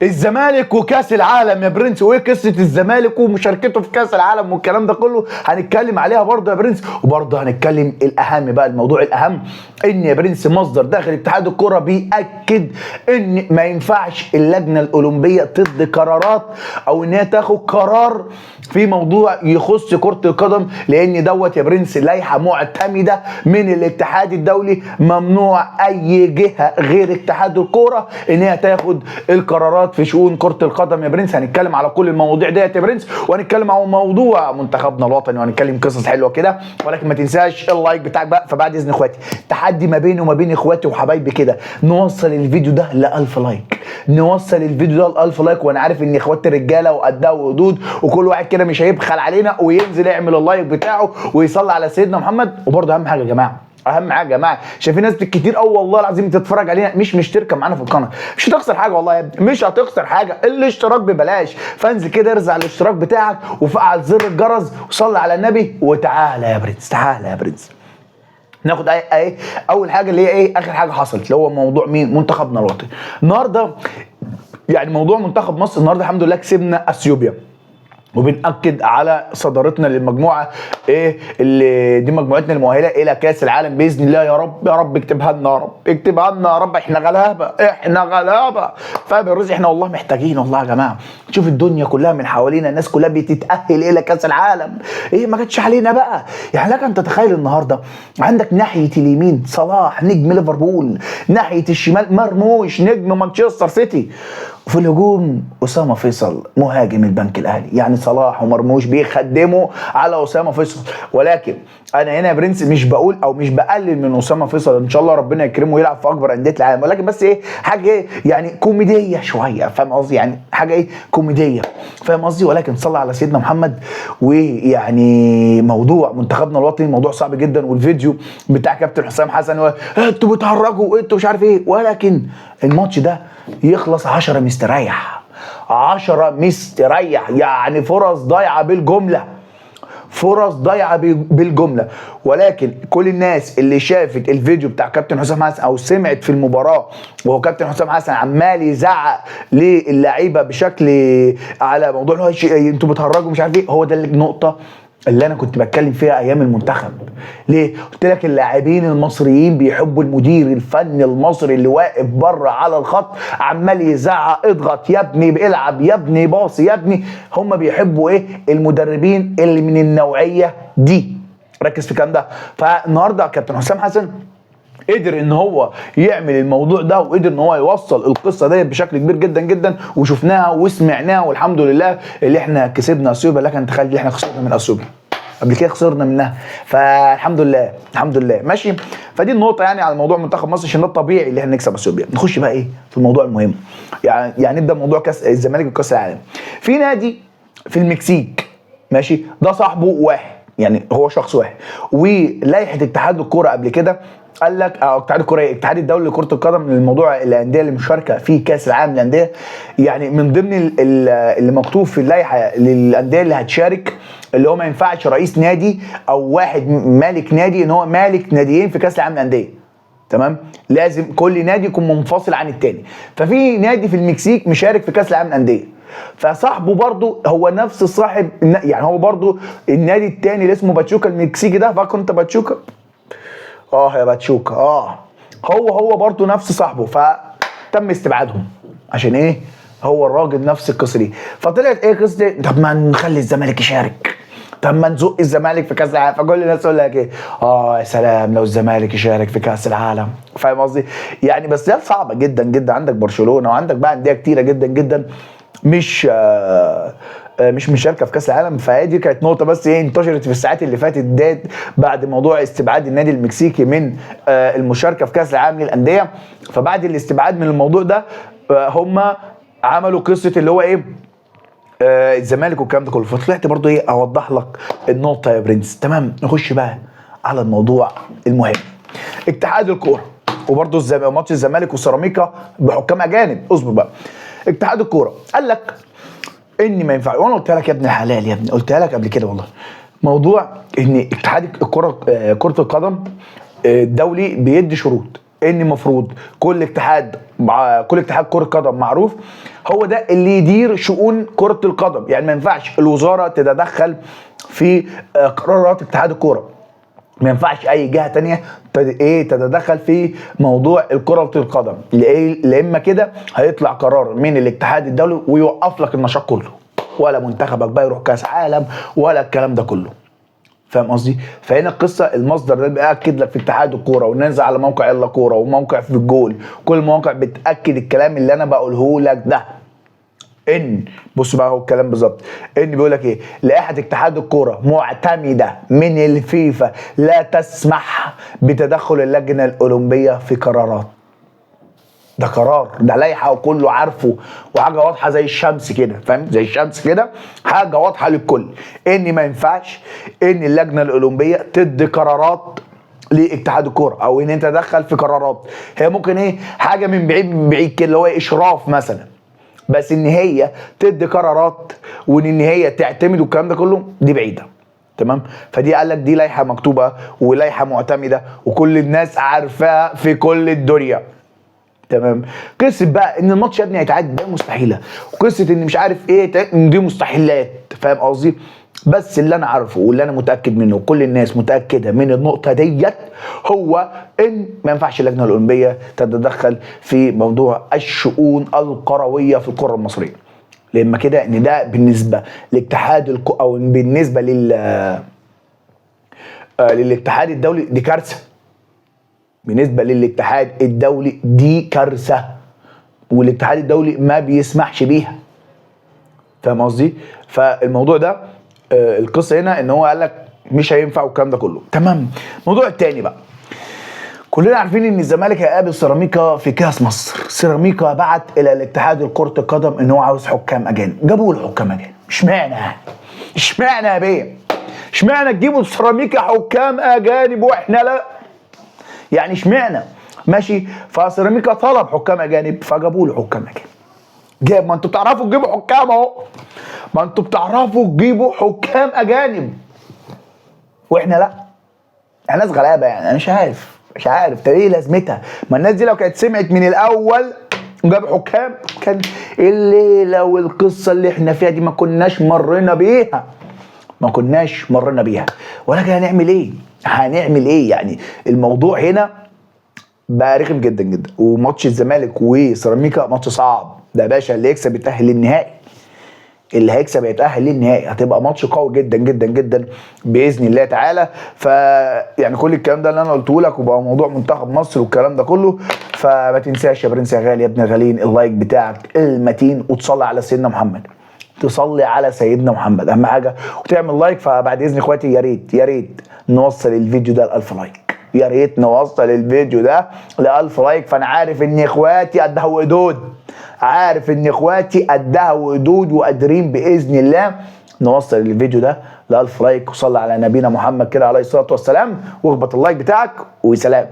الزمالك وكاس العالم يا برنس، وايه قصه الزمالك ومشاركته في كاس العالم والكلام ده كله هنتكلم عليها برضه يا برنس. وبرضه هنتكلم الاهم بقى، الموضوع الاهم ان يا برنس مصدر داخل اتحاد الكره بيأكد ان ما ينفعش اللجنه الاولمبيه تدي قرارات او ان هي تاخد قرار في موضوع يخص كره القدم، لان دوت يا برنس لائحه معتمده من الاتحاد الدولي، ممنوع اي جهه غير اتحاد الكوره ان هي تاخد القرارات في شؤون كره القدم يا برنس. هنتكلم على كل المواضيع ديت يا برنس، وهنتكلم على موضوع منتخبنا الوطني، وهنتكلم قصص حلوه كده. ولكن ما تنساش اللايك بتاعك بقى. فبعد اذن اخواتي، تحدي ما بيني وما بين اخواتي وحبايبي كده، نوصل الفيديو ده ل 1000 لايك، نوصل الفيديو ده ل 1000 لايك. وانا عارف ان اخواتي رجاله وقدها وقدود، وكل واحد كده مش هيبخل علينا وينزل يعمل اللايك بتاعه ويصلي على سيدنا محمد. وبرضه اهم حاجه يا جماعه، اهم حاجه يا جماعه، شايفين ناس كتير قوي والله العظيم تتفرج علينا مش مشتركه معانا في القناه. مش هتخسر حاجه والله يا ابني، مش هتخسر حاجه، الاشتراك ببلاش. فانزل كده ارزع الاشتراك بتاعك وفعل زر الجرس وصلي على النبي وتعالى يا برنس، تعالى يا برنس. ناخد اول حاجه اللي هي اخر حاجه حصلت، اللي هو موضوع مين؟ منتخبنا الوطني. النهارده يعني موضوع منتخب مصر النهارده الحمد لله كسبنا اثيوبيا، وبنأكد على صدارتنا للمجموعه اللي دي مجموعتنا المؤهله الى كاس العالم باذن الله. يا رب يا رب اكتبها لنا يا رب، اكتبها لنا يا رب. احنا غلابه، احنا غلابه، فاهم الرزق؟ احنا والله محتاجين والله يا جماعه. شوف الدنيا كلها من حوالينا، الناس كلها بتتأهل الى كاس العالم، ما جاتش علينا بقى. يعني لك ان تتخيل النهارده عندك ناحيه اليمين صلاح نجم ليفربول، ناحيه الشمال مرموش نجم مانشستر سيتي، وفي الهجوم اسامه فيصل مهاجم البنك الاهلي. يعني صلاح ومرموش بيخدموا على اسامه فيصل. ولكن انا هنا يا برنس مش بقول او مش بقلل من اسامه فيصل، ان شاء الله ربنا يكرمه ويلعب في اكبر انديه العالم، ولكن بس حاجه يعني كوميديه شويه، فاهم قصدي؟ يعني حاجه كوميديه، فاهم قصدي؟ ولكن صلى على سيدنا محمد. ويعني موضوع منتخبنا الوطني موضوع صعب جدا، والفيديو بتاع كابتن حسام حسن انتوا بتهرجوا انتوا مش عارف ولكن الماتش ده يخلص 10 مستريح، 10 مستريح. يعني فرص ضايعه بالجمله، فرص ضايعه بالجمله. ولكن كل الناس اللي شافت الفيديو بتاع كابتن حسام حسن او سمعت في المباراه وهو كابتن حسام حسن عمال يزعق للعيبه بشكل على موضوع هو انتوا بتهرجوا مش عارف هو ده النقطه اللي انا كنت بتكلم فيها ايام المنتخب. ليه؟ قلت لك اللاعبين المصريين بيحبوا المدير الفني المصري اللي واقف بره على الخط عمال يزعق اضغط يا ابني، العب يا ابني، باص يا ابني. هم بيحبوا المدربين اللي من النوعيه دي. ركز في الكلام ده. فالنهارده كابتن حسام حسن قدر ان هو يعمل الموضوع ده، وقدر ان هو يوصل القصه دي بشكل كبير جدا جدا، وشفناها وسمعناها، والحمد لله اللي احنا كسبنا اثيوبيا. لكن تخيل اللي احنا خسرنا من اثيوبيا قبل كده، خسرنا منها، فالحمد لله الحمد لله ماشي. فدي النقطه يعني على موضوع منتخب مصر، عشان ده الطبيعي اللي احنا نكسب اثيوبيا. نخش بقى في الموضوع المهم، يعني نبدا موضوع كاس الزمالك وكاس العالم. في نادي في المكسيك ماشي، ده صاحبه واحد، يعني هو شخص واحد، ولائحه اتحاد الكوره قبل كده قال لك اتحاد الكوره الاتحاد الدولي لكره القدم من الموضوع الانديه اللي مشاركه في كاس العالم للانديه. يعني من ضمن اللي مكتوب في اللائحه للانديه اللي هتشارك، اللي هو ما ينفعش رئيس نادي او واحد مالك نادي ان هو مالك ناديين في كاس العالم للانديه. تمام؟ لازم كل نادي يكون منفصل عن التاني. ففي نادي في المكسيك مشارك في كاس العالم للانديه، فصاحبه برضو هو نفس صاحب، يعني هو برضو النادي التاني اللي اسمه باتشوكا المكسيكي ده. فاكر انت باتشوكا؟ يا باتشوكا هو برضو نفس صاحبه، فتم استبعادهم. عشان هو الراجل نفس القصه دي. فطلعت قصه طب ما نخلي الزمالك يشارك، طب ما نزق الزمالك في كاس العالم. فكل الناس يقول لك يا سلام لو الزمالك يشارك في كاس العالم، فاهم قصدي؟ يعني بس ده صعبه جدا جدا. عندك برشلونه وعندك بقى انديه كتيره جدا جدا مش مشاركه في كاس العالم. فدي كانت نقطه بس انتشرت في الساعات اللي فاتت ديت بعد موضوع استبعاد النادي المكسيكي من المشاركه في كاس العالم للانديه. فبعد الاستبعاد من الموضوع ده هم عملوا قصه اللي هو الزمالك والكلام ده كله. فطلعت برضو اوضح لك النقطه يا برنس. تمام؟ نخش بقى على الموضوع المهم. اتحاد الكوره وبرضو ماتش الزمالك وسيراميكا بحكام اجانب. اصبر بقى. اتحاد الكوره قال لك ان ما ينفعش، وانا قلت لك يا ابن الحلال يا ابني، قلتها لك قبل كده والله، موضوع ان اتحاد الكره كره القدم الدولي بيدي شروط ان المفروض كل اتحاد كره قدم معروف هو ده اللي يدير شؤون كره القدم. يعني ما ينفعش الوزاره تتدخل في قرارات اتحاد الكوره، ما ينفعش اي جهه تانية تتدخل في موضوع كره القدم، لإما كده هيطلع قرار من الاتحاد الدولي ويوقف لك النشاط كله، ولا منتخبك بقى يروح كاس عالم ولا الكلام ده كله. فاهم قصدي؟ فهنا القصه المصدر ده بياكد لك في اتحاد الكوره، وننزل على موقع يلا كوره وموقع في الجول، كل المواقع بتاكد الكلام اللي انا بقوله لك ده. ان بص بقى هو الكلام بالظبط، ان بيقول لك ايه؟ لائحه اتحاد الكوره معتمده من الفيفا لا تسمح بتدخل اللجنه الاولمبيه في قرارات. ده قرار، ده لائحه وكله عارفه وحاجه واضحه زي الشمس كده، فاهم؟ زي الشمس كده، حاجه واضحه للكل ان ما ينفعش ان اللجنه الاولمبيه تدي قرارات لاتحاد الكوره، او ان انت تدخل في قرارات. هي ممكن ايه؟ حاجه من بعيد كده، اللي هو اشراف مثلا، بس ان هي تدي قرارات وان هي تعتمد والكلام ده كله دي بعيده. تمام؟ فدي قال لك دي لائحه مكتوبه ولائحه معتمده وكل الناس عارفاها في كل الدنيا. تمام؟ قصه بقى ان الماتش يا ابني هيتعاد ده مستحيله، وقصه ان مش عارف ايه دي مستحيلات. فاهم قصدي؟ بس اللي انا عارفه واللي انا متاكد منه وكل الناس متاكده من النقطه ديت هو ان ما ينفعش اللجنه الاولمبيه تتدخل في موضوع الشؤون القرويه في الكره المصريه. لما كده ان ده بالنسبه للاتحاد او بالنسبه للاتحاد الدولي دي كارثه. بالنسبه للاتحاد الدولي دي كارثه، والاتحاد الدولي ما بيسمحش بيها. فاهم قصدي؟ فالموضوع ده القصه هنا ان هو قال لك مش هينفع والكلام ده كله. تمام؟ الموضوع الثاني بقى، كلنا عارفين ان الزمالك هيقابل سيراميكا في كاس مصر. سيراميكا بعت الى الاتحاد كره القدم ان هو عاوز حكام اجانب، جابوا له حكام اجانب. اشمعنى يعني؟ اشمعنى يا بيه؟ اشمعنى تجيبوا سيراميكا حكام اجانب واحنا لا؟ يعني اشمعنى؟ ماشي، فسيراميكا طلب حكام اجانب فجابوا له حكام اجانب. ما انتوا بتعرفوا تجيبوا حكام اهو، ما انتوا بتعرفوا تجيبوا حكام اجانب واحنا لا. احنا ناس غلابه يعني. انا مش عارف طب ايه لازمتها؟ ما الناس دي لو كانت سمعت من الاول وجابوا حكام كان الليله والقصه اللي احنا فيها دي ما كناش مرينا بيها. ولكن هنعمل ايه؟ يعني الموضوع هنا بقى رخم جدا جدا. وماتش الزمالك وسيراميكا ماتش صعب ده يا باشا، اللي يكسب يتأهل للنهائي. اللي هيكسب يتأهل للنهائي. هتبقى ماتش قوي جدا جدا جدا باذن الله تعالى. يعني كل الكلام ده اللي انا قلته لك وبقى موضوع منتخب مصر والكلام ده كله، فما تنساش يا برنس يا غالي يا ابن غالين اللايك بتاعك المتين، وتصلي على سيدنا محمد. تصلي على سيدنا محمد اهم حاجه، وتعمل لايك. فبعد اذن اخواتي يا ريت نوصل الفيديو ده ل 1000 لايك. يا ريت نوصل الفيديو ده ل 1000 لايك. فانا عارف ان اخواتي قدها ودود، وقادرين باذن الله نوصل الفيديو ده ل 1000 لايك. وصلي على نبينا محمد كده عليه الصلاه والسلام، واخبط اللايك بتاعك وسلام.